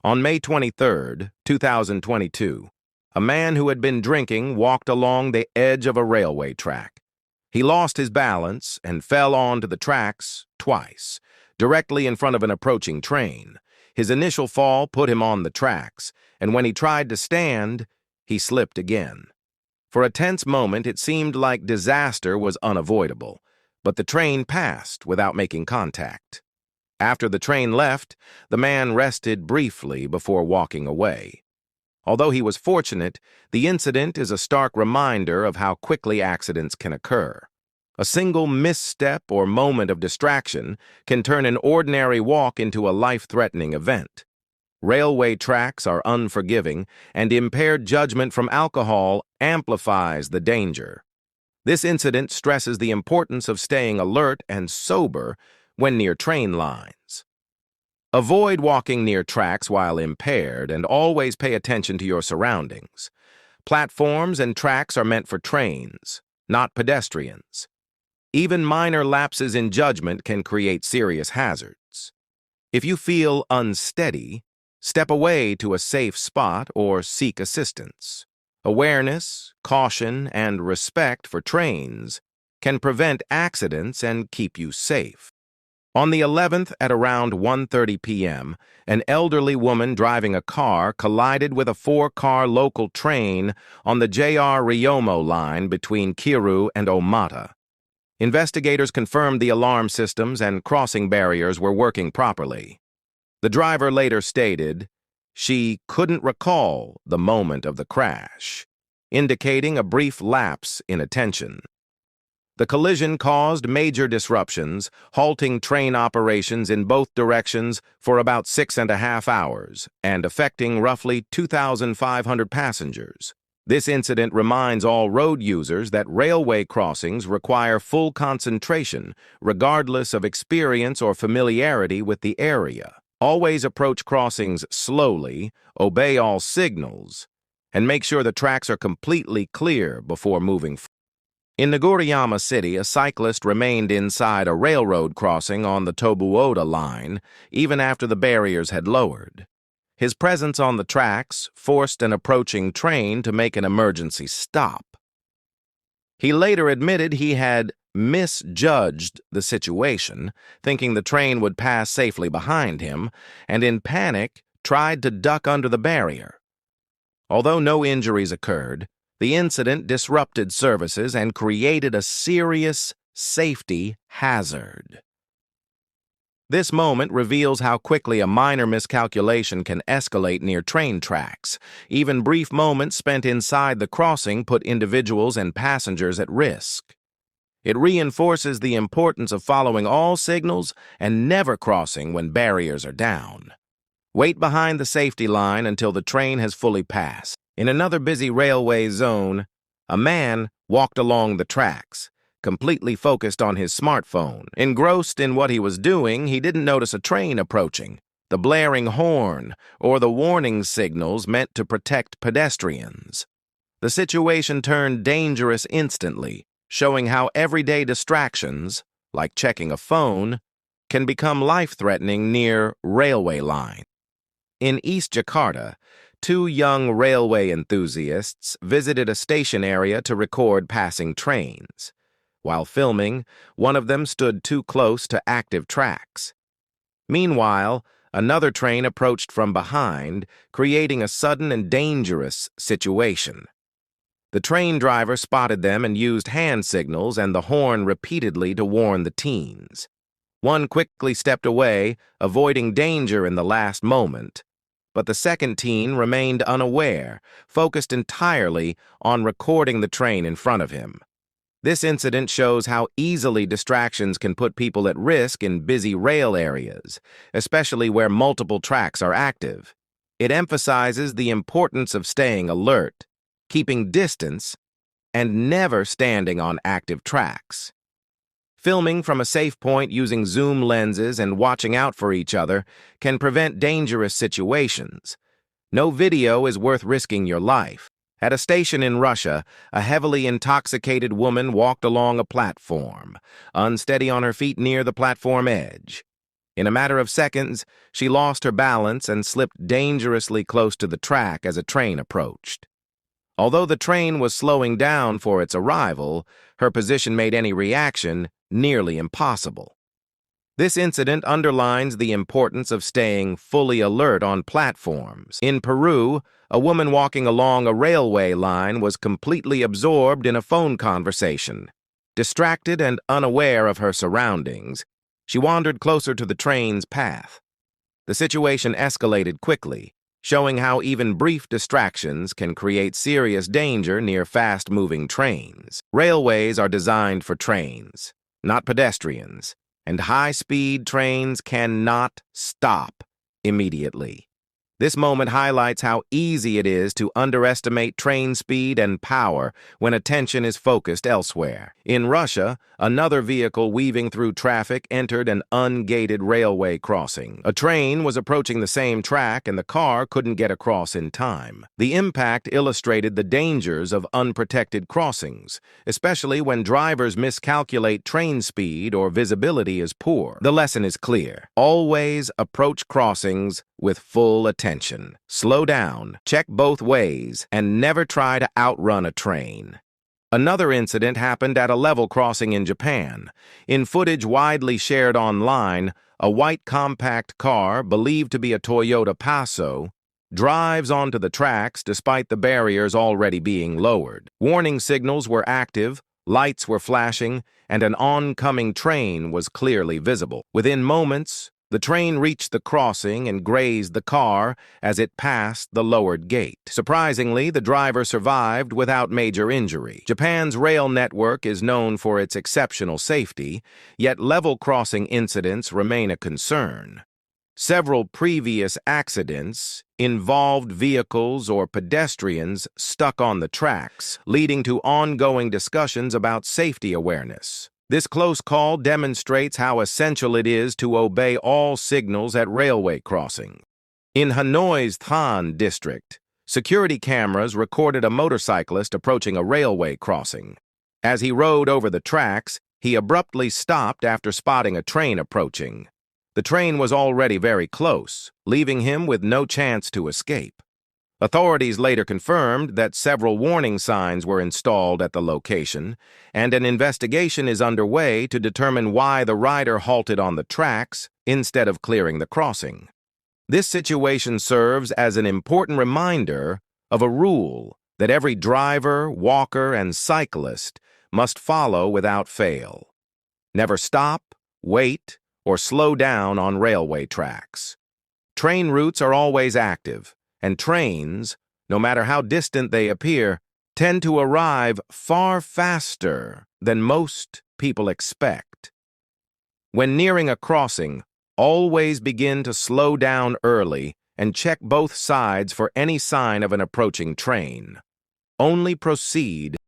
On May 23, 2022, a man who had been drinking walked along the edge of a railway track. He lost his balance and fell onto the tracks twice, directly in front of an approaching train. His initial fall put him on the tracks, and when he tried to stand, he slipped again. For a tense moment, it seemed like disaster was unavoidable, but the train passed without making contact. After the train left, the man rested briefly before walking away. Although he was fortunate, the incident is a stark reminder of how quickly accidents can occur. A single misstep or moment of distraction can turn an ordinary walk into a life-threatening event. Railway tracks are unforgiving, and impaired judgment from alcohol amplifies the danger. This incident stresses the importance of staying alert and sober when near train lines. Avoid walking near tracks while impaired, and always pay attention to your surroundings. Platforms and tracks are meant for trains, not pedestrians. Even minor lapses in judgment can create serious hazards. If you feel unsteady, step away to a safe spot or seek assistance. Awareness, caution, and respect for trains can prevent accidents and keep you safe. On the 11th at around 1:30 p.m., an elderly woman driving a car collided with a 4-car local train on the JR Ryomo line between Kiru and Omata. Investigators confirmed the alarm systems and crossing barriers were working properly. The driver later stated she couldn't recall the moment of the crash, indicating a brief lapse in attention. The collision caused major disruptions, halting train operations in both directions for about 6.5 hours and affecting roughly 2,500 passengers. This incident reminds all road users that railway crossings require full concentration, regardless of experience or familiarity with the area. Always approach crossings slowly, obey all signals, and make sure the tracks are completely clear before moving forward. In Nagoriyama City, a cyclist remained inside a railroad crossing on the Tobu-Oda line even after the barriers had lowered. His presence on the tracks forced an approaching train to make an emergency stop. He later admitted he had misjudged the situation, thinking the train would pass safely behind him, and in panic tried to duck under the barrier. Although no injuries occurred, the incident disrupted services and created a serious safety hazard. This moment reveals how quickly a minor miscalculation can escalate near train tracks. Even brief moments spent inside the crossing put individuals and passengers at risk. It reinforces the importance of following all signals and never crossing when barriers are down. Wait behind the safety line until the train has fully passed. In another busy railway zone, a man walked along the tracks, completely focused on his smartphone. Engrossed in what he was doing, he didn't notice a train approaching, the blaring horn, or the warning signals meant to protect pedestrians. The situation turned dangerous instantly, showing how everyday distractions, like checking a phone, can become life-threatening near railway lines. In East Jakarta, 2 young railway enthusiasts visited a station area to record passing trains. While filming, one of them stood too close to active tracks. Meanwhile, another train approached from behind, creating a sudden and dangerous situation. The train driver spotted them and used hand signals and the horn repeatedly to warn the teens. One quickly stepped away, avoiding danger in the last moment. But the second teen remained unaware, focused entirely on recording the train in front of him. This incident shows how easily distractions can put people at risk in busy rail areas, especially where multiple tracks are active. It emphasizes the importance of staying alert, keeping distance, and never standing on active tracks. Filming from a safe point using zoom lenses and watching out for each other can prevent dangerous situations. No video is worth risking your life. At a station in Russia, a heavily intoxicated woman walked along a platform, unsteady on her feet near the platform edge. In a matter of seconds, she lost her balance and slipped dangerously close to the track as a train approached. Although the train was slowing down for its arrival, her position made any reaction nearly impossible. This incident underlines the importance of staying fully alert on platforms. In Peru, a woman walking along a railway line was completely absorbed in a phone conversation. Distracted and unaware of her surroundings, she wandered closer to the train's path. The situation escalated quickly, showing how even brief distractions can create serious danger near fast-moving trains. Railways are designed for trains, not pedestrians, and high-speed trains cannot stop immediately. This moment highlights how easy it is to underestimate train speed and power when attention is focused elsewhere. In Russia, another vehicle weaving through traffic entered an ungated railway crossing. A train was approaching the same track and the car couldn't get across in time. The impact illustrated the dangers of unprotected crossings, especially when drivers miscalculate train speed or visibility is poor. The lesson is clear. Always approach crossings with full attention. Slow down, check both ways, and never try to outrun a train. Another incident happened at a level crossing in Japan. In footage widely shared online, a white compact car, believed to be a Toyota Passo, drives onto the tracks despite the barriers already being lowered. Warning signals were active, lights were flashing, and an oncoming train was clearly visible. Within moments, the train reached the crossing and grazed the car as it passed the lowered gate. Surprisingly, the driver survived without major injury. Japan's rail network is known for its exceptional safety, yet level crossing incidents remain a concern. Several previous accidents involved vehicles or pedestrians stuck on the tracks, leading to ongoing discussions about safety awareness. This close call demonstrates how essential it is to obey all signals at railway crossings. In Hanoi's Thanh district, security cameras recorded a motorcyclist approaching a railway crossing. As he rode over the tracks, he abruptly stopped after spotting a train approaching. The train was already very close, leaving him with no chance to escape. Authorities later confirmed that several warning signs were installed at the location, and an investigation is underway to determine why the rider halted on the tracks instead of clearing the crossing. This situation serves as an important reminder of a rule that every driver, walker, and cyclist must follow without fail. Never stop, wait, or slow down on railway tracks. Train routes are always active, and trains, no matter how distant they appear, tend to arrive far faster than most people expect. When nearing a crossing, always begin to slow down early and check both sides for any sign of an approaching train. Only proceed